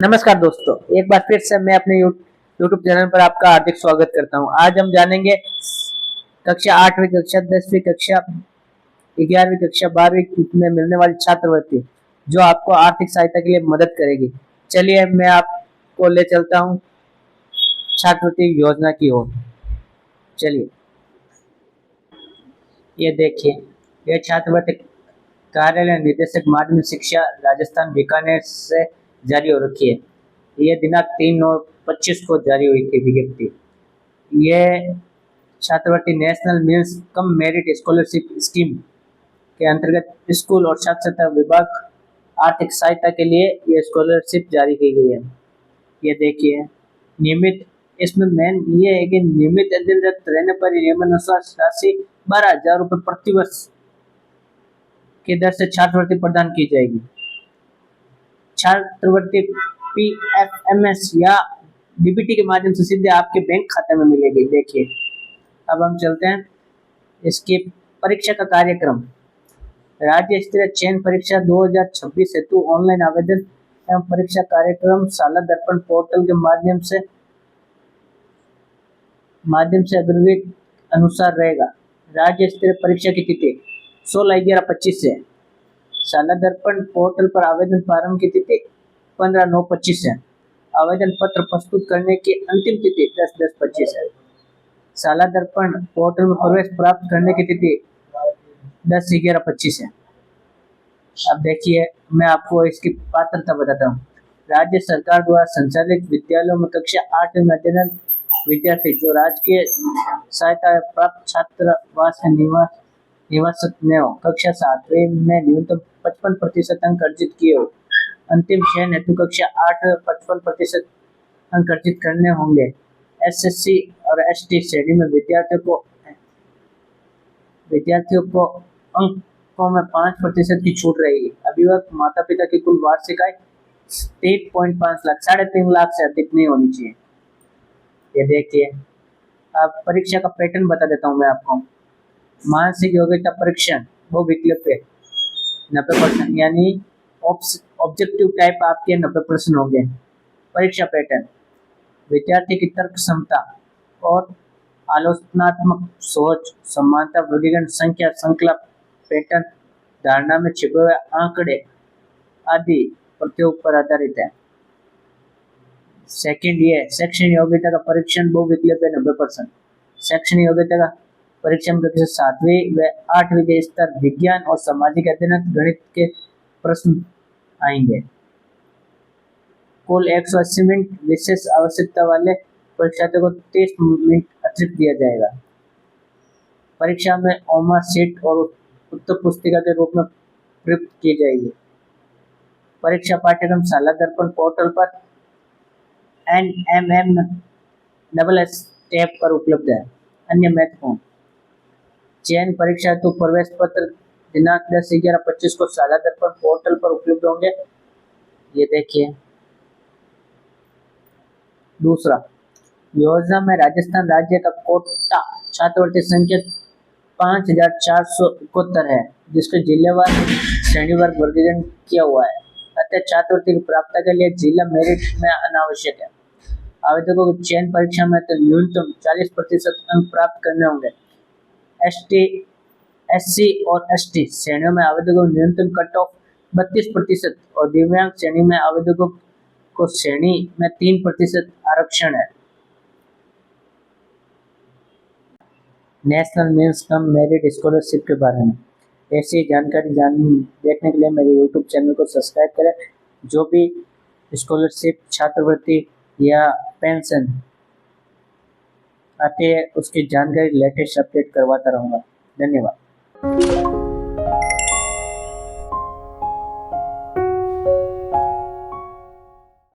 नमस्कार दोस्तों, एक बार फिर से मैं अपने YouTube चैनल पर आपका हार्दिक स्वागत करता हूं। आज हम जानेंगे कक्षा 8वीं कक्षा 10वीं कक्षा 11वीं कक्षा 12वीं में मिलने वाली छात्रवृत्ति जो आपको आर्थिक सहायता के लिए मदद करेगी। चलिए मैं आपको ले चलता हूं छात्रवृत्ति योजना की ओर। चलिए ये देखिए, यह छात्रवृत्ति कार्यालय निदेशक माध्यमिक शिक्षा राजस्थान बीकानेर से जारी हो रखी है। ये दिनांक 3/9/25 को जारी हुई थी विज्ञप्ति। ये छात्रवृत्ति national means cum merit scholarship scheme के अंतर्गत स्कूल और साक्षरता विभाग आर्थिक सहायता के लिए ये स्कॉलरशिप जारी की गई है। ये देखिए, नियमित इसमें मेन ये है कि नियमित अध्ययनरत रहने पर नियमानुसार राशि 12,000 रुपये प्रति वर्ष की दर से छात्रवृत्ति प्रदान की जाएगी। छात्रवृत्ति PFMS या DBT के माध्यम से सीधे आपके बैंक खाते में मिलेगी। देखिए, अब हम चलते हैं इसकी परीक्षा का कार्यक्रम। राज्य स्तरीय चयन परीक्षा 2026 हेतु ऑनलाइन आवेदन एवं परीक्षा कार्यक्रम शाला दर्पण पोर्टल के माध्यम से अग्रवीत अनुसार रहेगा। राज्य स्तरीय परीक्षा की तिथि 16/11/25 से। शाला दर्पण पोर्टल पर आवेदन प्रारंभ की तिथि 15/9/25 है। आवेदन पत्र प्रस्तुत करने की अंतिम तिथि 10/10/25 है। शाला दर्पण पोर्टल में प्रवेश प्राप्त करने की तिथि 10/11/25 है। अब देखिए, मैं आपको इसकी पात्रता बताता हूँ। राज्य सरकार द्वारा संचालित विद्यालयों में कक्षा 8 में अध्ययनरत विद्यार्थी जो राजकीय सहायता प्राप्त छात्रावास निवासक ने हो, कक्षा 7वीं में न्यूनतम 55% अंक अर्जित किए हो। अंतिम चयन हेतु कक्षा 8 में 55% अंक अर्जित करने होंगे। SSC और ST श्रेणी में विद्यार्थियों को अंकों में 5% की छूट रहेगी। अभिभावक माता पिता की कुल वार्षिक आय 3.5 लाख 3.5 लाख से अधिक नहीं होनी चाहिए। ये देखिए, अब परीक्षा का पैटर्न बता देता हूँ मैं आपको। मानसिक योग्यता परीक्षण वो विकल्प है 90%, यानी ऑब्जेक्टिव टाइप आपके 90 प्रश्न होंगे। परीक्षा पैटर्न: विद्यार्थी की तर्क क्षमता और आलोचनात्मक सोच, समानता, वर्गीकरण, संख्या, श्रृंखला, पैटर्न, धारणा में छिपे हुए आंकड़े आदि प्रत्यों पर आधारित है। सेकंड ये शैक्षणिक योग्यता का परीक्षण बहु विकल्प है 90%। शैक्षणिक योग्यता का परीक्षा में कक्षा 7वीं व 8वीं के स्तर विज्ञान और सामाजिक अध्ययन गणित के प्रश्न आएंगे। कुल 180 मिनट। विशेष आवश्यकता वाले परीक्षार्थियों को 30 मिनट अतिरिक्त दिया जाएगा। परीक्षा में ओमर शीट और उत्तर पुस्तिका के रूप में प्रयुक्त की जाएगी। परीक्षा पाठ्यक्रम शाला दर्पण पोर्टल पर NMMSS टैब पर उपलब्ध है। अन्य महत्वपूर्ण: चयन परीक्षा हेतु प्रवेश पत्र दिनांक 10/11/25 को शाला दर्पण पोर्टल पर उपलब्ध होंगे। ये देखिए, दूसरा, योजना में राजस्थान राज्य का कोटा छात्रवृत्ति संख्या 5471 है, जिसके जिलेवार श्रेणीवार वर्गीकरण किया हुआ है। अतः छात्रवृत्ति की प्राप्ति के लिए जिला मेरिट में अनावश्यक है। आवेदकों को चयन परीक्षा में तो न्यूनतम 40% अंक प्राप्त करने होंगे। SC और ST श्रेणियों में आवेदकों को न्यूनतम कट ऑफ 32% और दिव्यांग श्रेणी में आवेदकों को श्रेणी में 3% आरक्षण है। National means cum merit scholarship के बारे में ऐसी जानकारी देखने के लिए मेरे YouTube चैनल को सब्सक्राइब करें। जो भी स्कॉलरशिप, छात्रवृत्ति या पेंशन आते हैं उसकी जानकारी लेटेस्ट अपडेट करवाता रहूँगा। धन्यवाद।